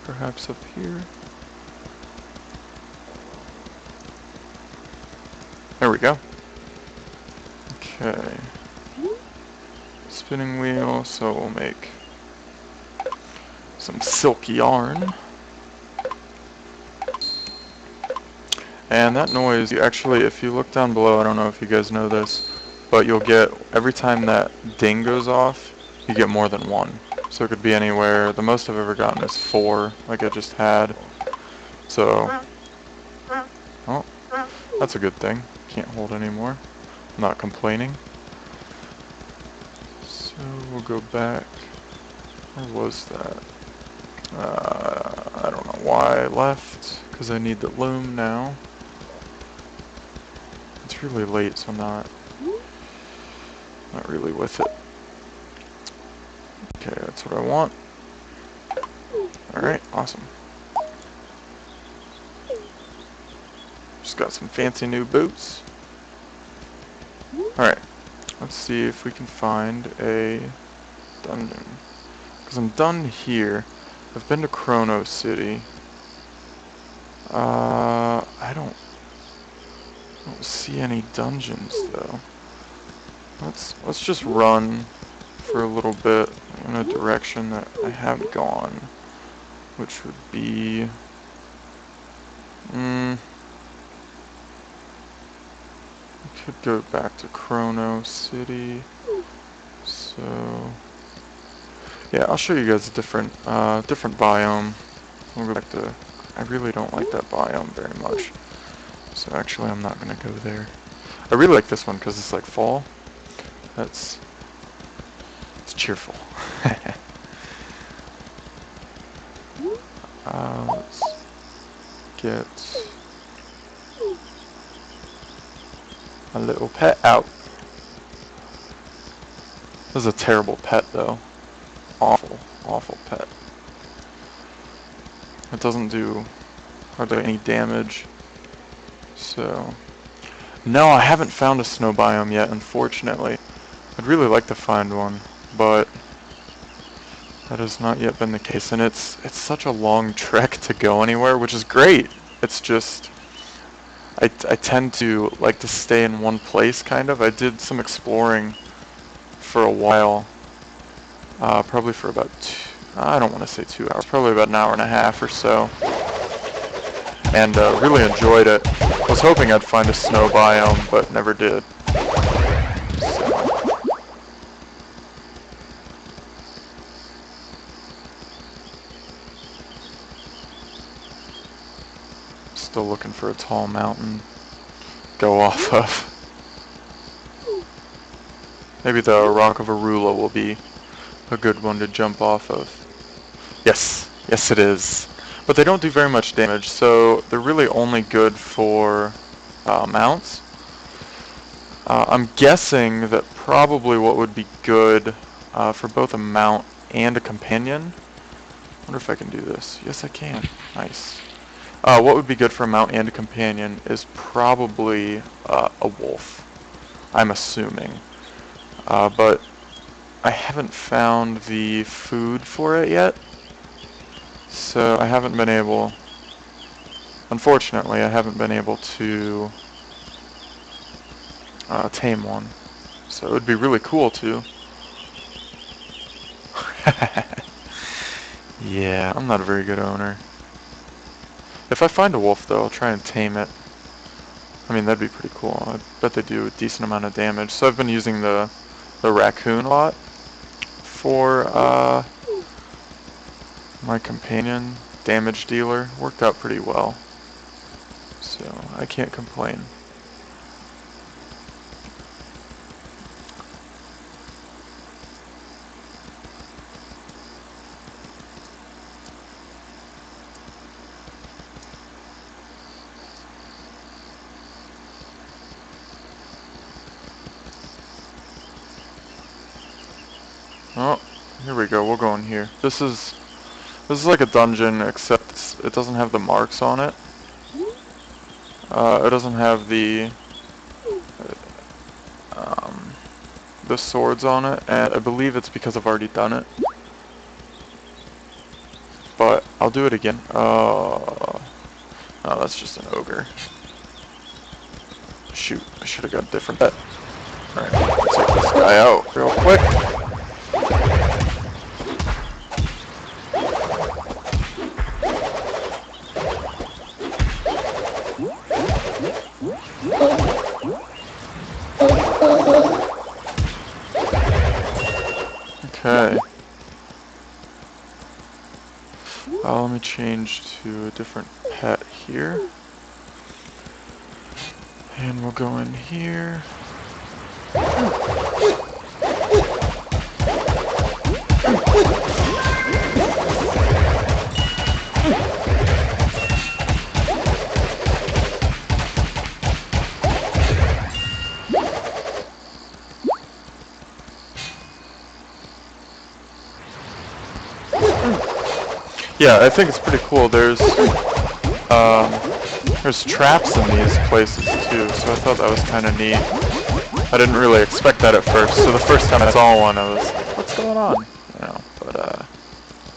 Perhaps up here. There we go. Okay. Spinning wheel, so we'll make some silk yarn. And that noise, you actually, if you look down below, I don't know if you guys know this, but you'll get, every time that ding goes off, you get more than one. So it could be anywhere. The most I've ever gotten is 4, like I just had. So, oh, that's a good thing. Can't hold anymore. I'm not complaining. So we'll go back. Where was that? I don't know why I left, because I need the loom now. It's really late, so I'm not really with it. Okay, that's what I want. Alright, awesome. Just got some fancy new boots. Alright, let's see if we can find a dungeon. Because I'm done here. I've been to Chrono City. I don't see any dungeons though. Let's just run for a little bit in a direction that I haven't gone, which would be we could go back to Chrono City. So yeah, I'll show you guys a different biome. We'll go back to. I really don't like that biome very much. So actually, I'm not gonna go there. I really like this one because it's like fall. It's cheerful. Let's get a little pet out. This is a terrible pet though. Awful, awful pet. It doesn't do hardly any damage. So, no, I haven't found a snow biome yet, unfortunately. I'd really like to find one, but that has not yet been the case. And it's such a long trek to go anywhere, which is great. It's just, I tend to like to stay in one place, kind of. I did some exploring for a while, probably for about I don't want to say 2 hours, probably about an hour and a half or so. And really enjoyed it. I was hoping I'd find a snow biome, but never did. Still looking for a tall mountain to go off of. Maybe the Rock of Arula will be a good one to jump off of. Yes, yes it is. But they don't do very much damage, so they're really only good for mounts. I'm guessing that probably what would be good for both a mount and a companion. I wonder if I can do this. Yes, I can. Nice. What would be good for a mount and a companion is probably a wolf, I'm assuming. But I haven't found the food for it yet, so I haven't been able, unfortunately, I haven't been able to tame one. So it would be really cool to. Yeah, I'm not a very good owner. If I find a wolf though, I'll try and tame it. I mean, that'd be pretty cool. I bet they do a decent amount of damage. So I've been using the raccoon a lot for my companion damage dealer. Worked out pretty well. So I can't complain. Oh, here we go. We'll go in here. This is like a dungeon, except it doesn't have the marks on it. It doesn't have the swords on it, and I believe it's because I've already done it. But I'll do it again. Oh, that's just an ogre. Shoot, I should have got a different pet. Alright, take this guy out real quick. Okay. Let me change to a different pet here. And we'll go in here. Yeah, I think it's pretty cool. There's traps in these places too, so I thought that was kind of neat. I didn't really expect that at first, so the first time I saw one, I was like, what's going on? You know, but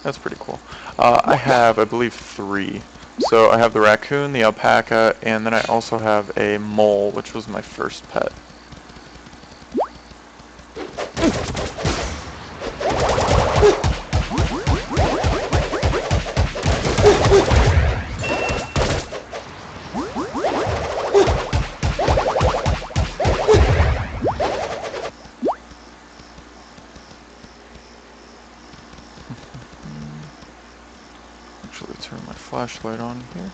that's pretty cool. I have, I believe, 3. So I have the raccoon, the alpaca, and then I also have a mole, which was my first pet. Actually, turn my flashlight on here.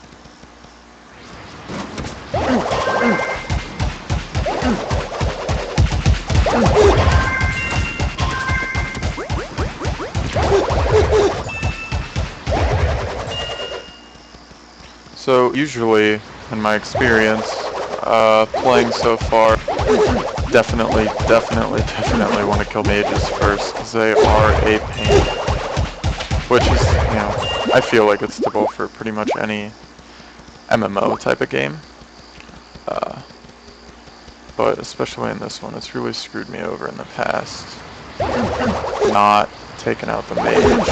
So usually, in my experience, playing so far, definitely want to kill mages first, because they are a pain. Which is, you know, I feel like it's typical for pretty much any MMO type of game. But especially in this one, it's really screwed me over in the past. Not taking out the mage.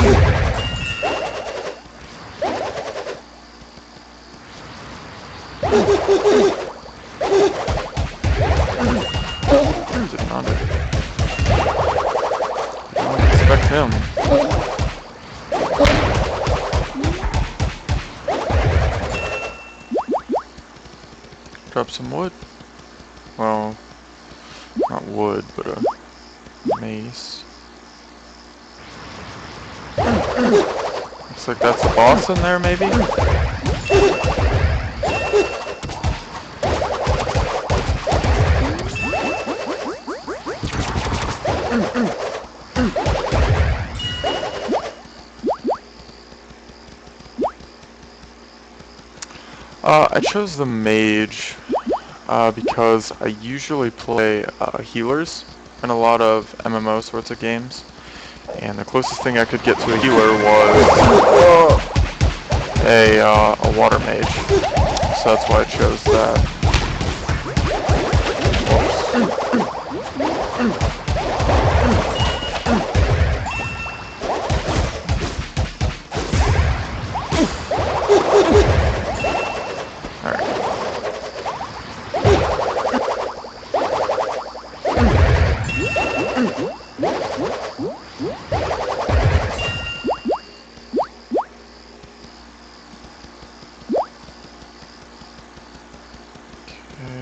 Did not expect him. Drop some wood. Well, not wood, but a mace. Looks like that's a boss in there, maybe? I chose the mage because I usually play healers in a lot of MMO sorts of games, and the closest thing I could get to a healer was a water mage, so that's why I chose that.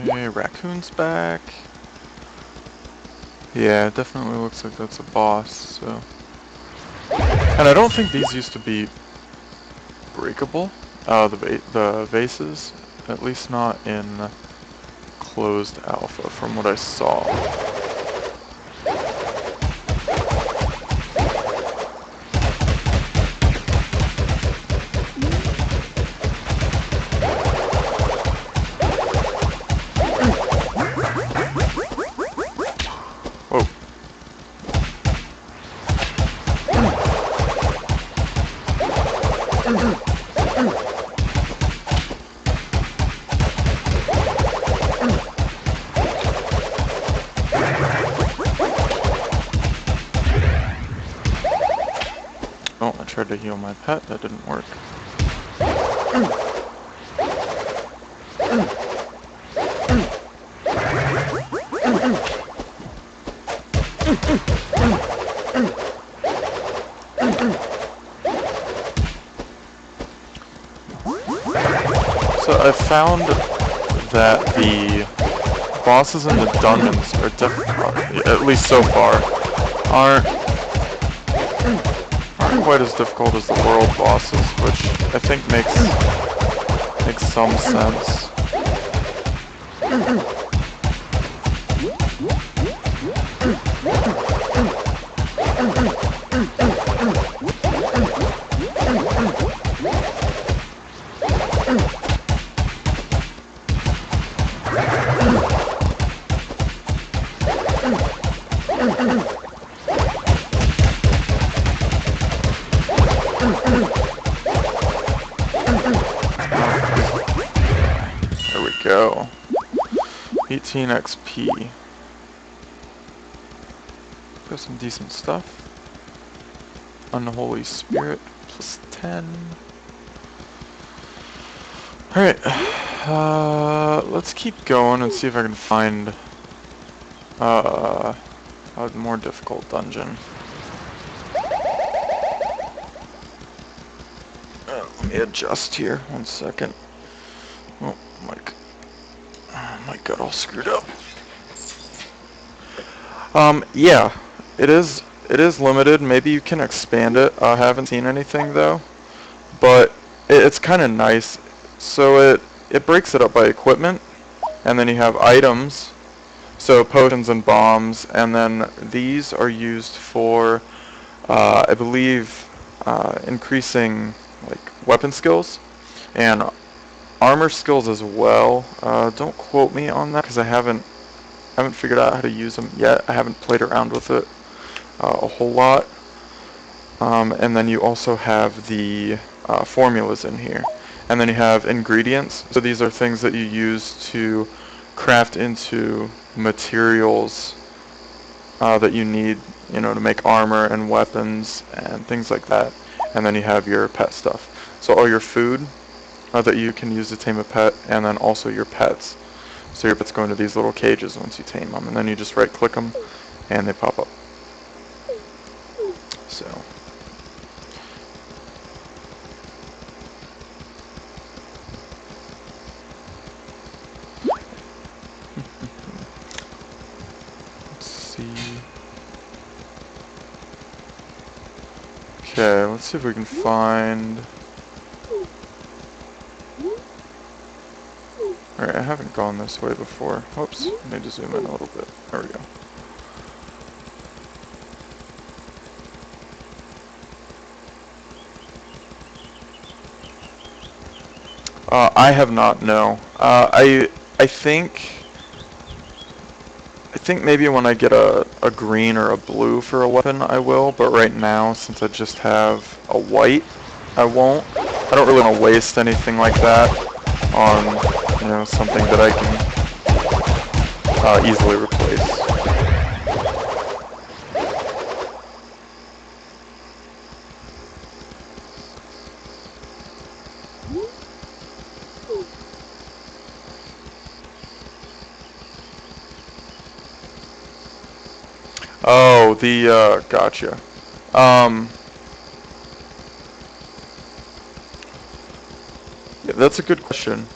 Okay, raccoon's back. Yeah, it definitely looks like that's a boss, so. And I don't think these used to be breakable, the vases, at least not in closed alpha from what I saw. Whoa. Oh, I tried to heal my pet. That didn't work. So I found that the bosses in the dungeons are difficult, at least so far, aren't quite as difficult as the world bosses, which I think makes some sense. There we go. 18 XP. Got some decent stuff. Unholy Spirit, plus 10. Alright, let's keep going and see if I can find a more difficult dungeon. Let me adjust here, 1 second. Oh, mic got all screwed up. Yeah, it is limited. Maybe you can expand it. I haven't seen anything though, but it's kind of nice. So it breaks it up by equipment, and then you have items, so potions and bombs, and then these are used for, I believe, increasing like weapon skills and armor skills as well. Don't quote me on that because I haven't figured out how to use them yet. I haven't played around with it a whole lot. And then you also have the formulas in here. And then you have ingredients. So these are things that you use to craft into materials that you need, to make armor and weapons and things like that. And then you have your pet stuff. So all your food that you can use to tame a pet, and then also your pets. So your pets go into these little cages once you tame them, and then you just right click them and they pop up. So let's see. Okay, let's see if we can find. Alright, I haven't gone this way before. Whoops, I need to zoom in a little bit. There we go. I have not, no. I think maybe when I get a green or a blue for a weapon I will, but right now, since I just have a white, I won't. I don't really want to waste anything like that on, something that I can easily replace. Oh, gotcha. Yeah, that's a good question.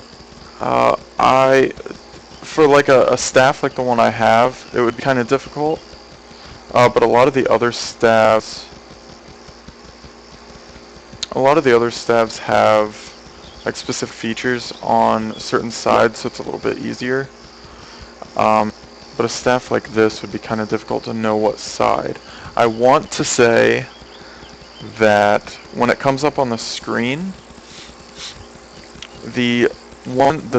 For like a staff like the one I have, it would be kind of difficult. But a lot of the other staffs have like specific features on certain sides, so it's a little bit easier. But a staff like this would be kind of difficult to know what side. I want to say that when it comes up on the screen, the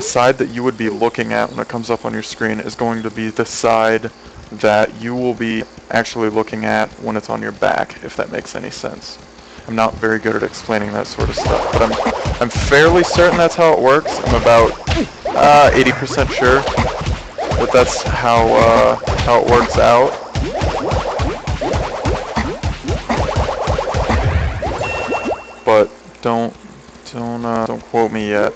side that you would be looking at when it comes up on your screen is going to be the side that you will be actually looking at when it's on your back, if that makes any sense. I'm not very good at explaining that sort of stuff, but I'm fairly certain that's how it works. I'm about 80% sure that that's how it works out. but don't quote me yet.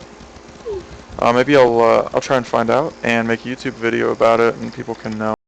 Maybe I'll try and find out and make a YouTube video about it, and people can know.